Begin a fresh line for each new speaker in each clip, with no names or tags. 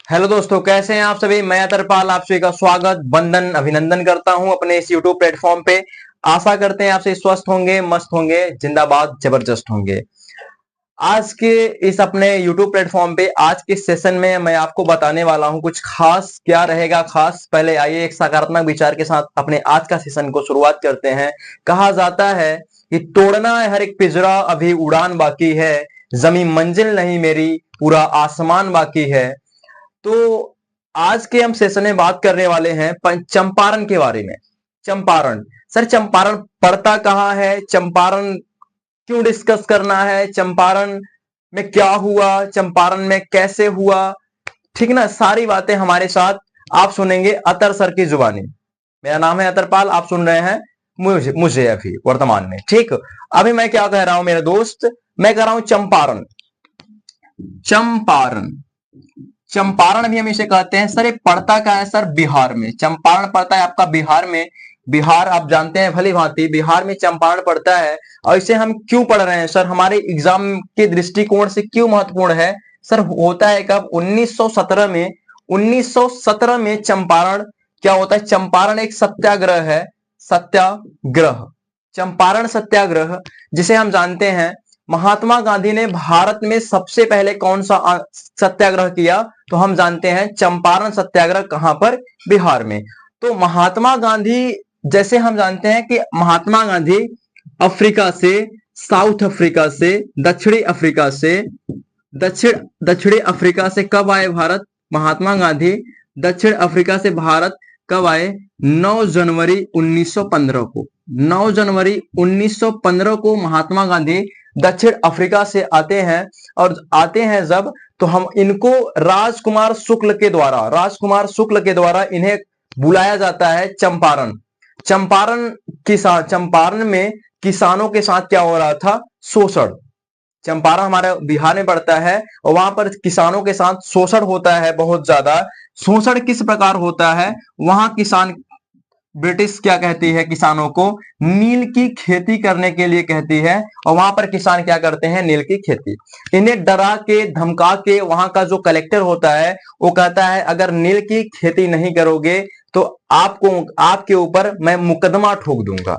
Hello दोस्तों, कैसे हैं आप सभी। मैं अतरपाल आप सभी का स्वागत वंदन अभिनंदन करता हूं अपने इस यूट्यूब प्लेटफॉर्म पे। आशा करते हैं आप सभी स्वस्थ होंगे, मस्त होंगे, जिंदाबाद जबरदस्त होंगे। आज के इस अपने यूट्यूब प्लेटफॉर्म पे आज के सेशन में मैं आपको बताने वाला हूं कुछ खास। क्या रहेगा खास, पहले आइए एक सकारात्मक विचार के साथ अपने आज का सेशन को शुरुआत करते हैं। कहा जाता है कि तोड़ना है हर एक पिंजरा, अभी उड़ान बाकी है, जमीन मंजिल नहीं मेरी, पूरा आसमान बाकी है। तो आज के हम सेशन में बात करने वाले हैं चंपारण के बारे में। चंपारण, सर चंपारण पड़ता कहाँ है, चंपारण क्यों डिस्कस करना है, चंपारण में क्या हुआ, चंपारण में कैसे हुआ, ठीक ना। सारी बातें हमारे साथ आप सुनेंगे अतर सर की जुबानी। मेरा नाम है अतरपाल, आप सुन रहे हैं मुझे मुझे अभी वर्तमान में, ठीक। अभी मैं क्या कह रहा हूं मेरे दोस्त, मैं कह रहा हूं चंपारण। चंपारण, चंपारण भी हम इसे कहते हैं। सर ये पड़ता कहाँ है, सर बिहार में। चंपारण पड़ता है आपका बिहार में। बिहार आप जानते हैं भली भांति, बिहार में चंपारण पड़ता है। और इसे हम क्यों पढ़ रहे हैं सर, हमारे एग्जाम के दृष्टिकोण से क्यों महत्वपूर्ण है सर। होता है कब, 1917 में। 1917 में चंपारण क्या होता है, चंपारण एक सत्याग्रह है। सत्याग्रह, चंपारण सत्याग्रह, जिसे हम जानते हैं महात्मा गांधी ने भारत में सबसे पहले कौन सा सत्याग्रह किया, तो हम जानते हैं चंपारण सत्याग्रह। कहां पर, बिहार में। तो महात्मा गांधी, जैसे हम जानते हैं कि महात्मा गांधी अफ्रीका से, साउथ अफ्रीका से, दक्षिणी अफ्रीका से, दक्षिणी अफ्रीका से कब आए भारत महात्मा गांधी। दक्षिण अफ्रीका से भारत कब आए, 9 जनवरी 1915 को। 9 जनवरी 1915 को महात्मा गांधी दक्षिण अफ्रीका से आते हैं। और आते हैं जब, तो हम इनको राजकुमार शुक्ल के द्वारा, राजकुमार शुक्ल के द्वारा इन्हें बुलाया जाता है चंपारण। चंपारण किसान, चंपारण में किसानों के साथ क्या हो रहा था, शोषण। चंपारण हमारे बिहार में पड़ता है और वहां पर किसानों के साथ शोषण होता है, बहुत ज्यादा। शोषण किस प्रकार होता है, वहां किसान, ब्रिटिश क्या कहती है किसानों को, नील की खेती करने के लिए कहती है। और वहां पर किसान क्या करते हैं, नील की खेती। इन्हें डरा के धमका के वहां का जो कलेक्टर होता है वो कहता है अगर नील की खेती नहीं करोगे तो आपको, आपके ऊपर मैं मुकदमा ठोक दूंगा।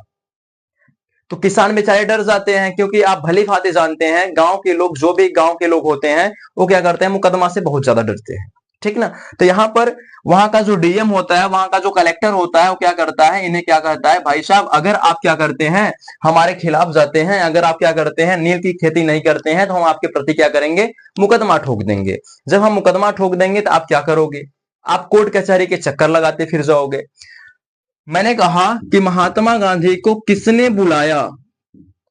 तो किसान बेचारे डर जाते हैं, क्योंकि आप भली भांति जानते हैं गांव के लोग, जो भी गांव के लोग होते हैं वो क्या करते हैं, मुकदमा से बहुत ज्यादा डरते हैं, ठीक ना। तो यहां पर वहां का जो डीएम होता है, वहां का जो कलेक्टर होता है, वो क्या करता है, इन्हें क्या कहता है, भाई साहब अगर आप क्या करते हैं, हमारे खिलाफ जाते हैं, अगर आप क्या करते हैं, नील की खेती नहीं करते हैं, तो हम आपके प्रति क्या करेंगे, मुकदमा ठोक देंगे। जब हम मुकदमा ठोक देंगे तो आप क्या करोगे, आप कोर्ट कचहरी के चक्कर लगाते फिर जाओगे। मैंने कहा कि महात्मा गांधी को किसने बुलाया,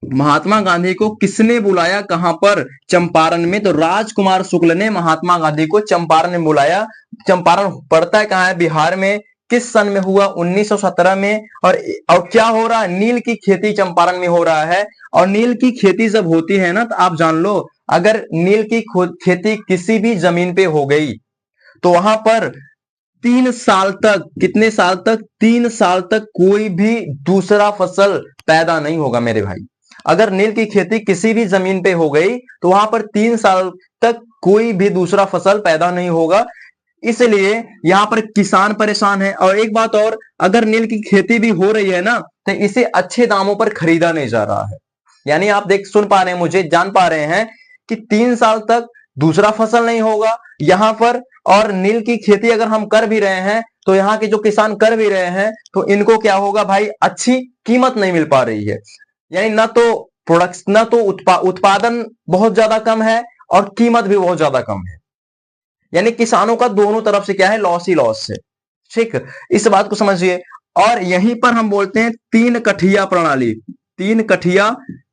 महात्मा गांधी को किसने बुलाया, कहां पर, चंपारण में। तो राजकुमार शुक्ल ने महात्मा गांधी को चंपारण में बुलाया। चंपारण पड़ता है कहां है, बिहार में। किस सन में हुआ, 1917 में। और क्या हो रहा है, नील की खेती चंपारण में हो रहा है। और नील की खेती जब होती है ना, तो आप जान लो, अगर नील की खेती किसी भी जमीन पे हो गई तो वहां पर 3 साल तक, कितने साल तक, 3 साल तक कोई भी दूसरा फसल पैदा नहीं होगा मेरे भाई। अगर नील की खेती किसी भी जमीन पे हो गई तो वहां पर 3 साल तक कोई भी दूसरा फसल पैदा नहीं होगा। इसलिए यहां पर किसान परेशान है। और एक बात और, अगर नील की खेती भी हो रही है ना, तो इसे अच्छे दामों पर खरीदा नहीं जा रहा है। यानी आप देख, सुन पा रहे हैं मुझे, जान पा रहे हैं कि 3 साल तक दूसरा फसल नहीं होगा यहां पर। और नील की खेती अगर हम कर भी रहे हैं तो यहाँ के जो किसान कर भी रहे हैं तो इनको क्या होगा भाई, अच्छी कीमत नहीं मिल पा रही है। यानी ना तो प्रोडक्ट, ना तो उत्पादन बहुत ज्यादा कम है और कीमत भी बहुत ज्यादा कम है। यानी किसानों का दोनों तरफ से क्या है, लॉस ही लॉस है, ठीक। इस बात को समझिए। और यहीं पर हम बोलते हैं 3 कठिया प्रणाली। 3 कठिया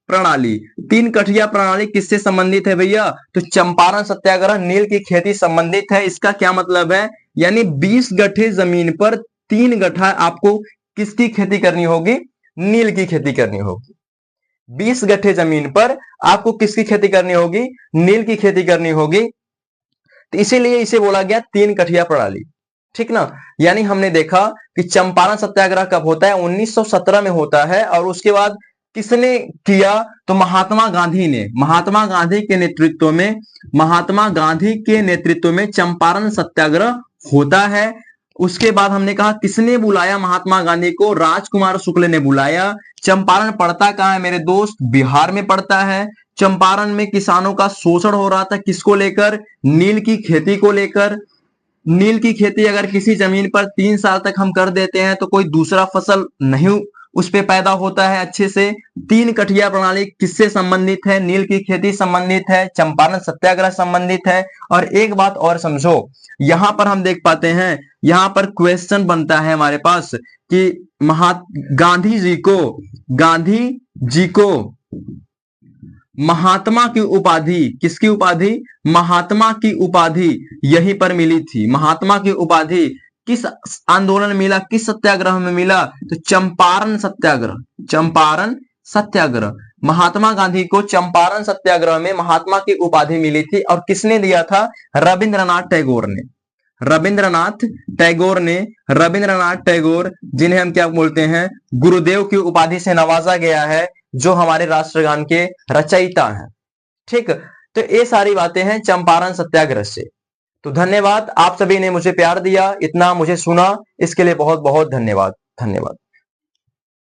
प्रणाली, 3 कठिया प्रणाली किससे संबंधित है भैया, तो चंपारण सत्याग्रह, नील की खेती संबंधित है। इसका क्या मतलब है, यानी 20 गठे जमीन पर 3 गठा आपको किसकी खेती करनी होगी, नील की खेती करनी होगी। 20 गठे जमीन पर आपको किसकी खेती करनी होगी, नील की खेती करनी होगी। तो इसीलिए इसे बोला गया 3 कठिया प्रणाली, ठीक ना। यानी हमने देखा कि चंपारण सत्याग्रह कब होता है, 1917 में होता है। और उसके बाद किसने किया? तो महात्मा गांधी ने। महात्मा गांधी के नेतृत्व में, महात्मा गांधी के नेतृत्व में चंपारण सत्याग्रह होता है। उसके बाद हमने कहा किसने बुलाया महात्मा गांधी को? राजकुमार शुक्ल ने बुलाया। चंपारण पड़ता कहाँ है मेरे दोस्त? बिहार में पड़ता है। चंपारण में किसानों का शोषण हो रहा था, किसको लेकर? नील की खेती को लेकर। नील की खेती अगर किसी जमीन पर 3 साल तक हम कर देते हैं तो कोई दूसरा फसल नहीं उस पे पैदा होता है अच्छे से। 3 कठिया प्रणाली किससे संबंधित है? नील की खेती संबंधित है, चंपारण सत्याग्रह संबंधित है। और एक बात और समझो, यहां पर हम देख पाते हैं, यहां पर क्वेश्चन बनता है हमारे पास कि गांधी जी को महात्मा की उपाधि, किसकी उपाधि? महात्मा की उपाधि यहीं पर मिली थी। महात्मा की उपाधि किस आंदोलन में मिला, किस सत्याग्रह में मिला? तो चंपारण सत्याग्रह। चंपारण सत्याग्रह, महात्मा गांधी को चंपारण सत्याग्रह में महात्मा की उपाधि मिली थी। और किसने दिया था? रविंद्रनाथ टैगोर ने। रविंद्रनाथ टैगोर ने, रविंद्रनाथ टैगोर जिन्हें हम क्या बोलते हैं? गुरुदेव की उपाधि से नवाजा गया है, जो हमारे राष्ट्रगान के रचयिता हैं। ठीक, तो ये सारी बातें हैं चंपारण सत्याग्रह से। तो धन्यवाद, आप सभी ने मुझे प्यार दिया, इतना मुझे सुना, इसके लिए बहुत बहुत धन्यवाद। धन्यवाद।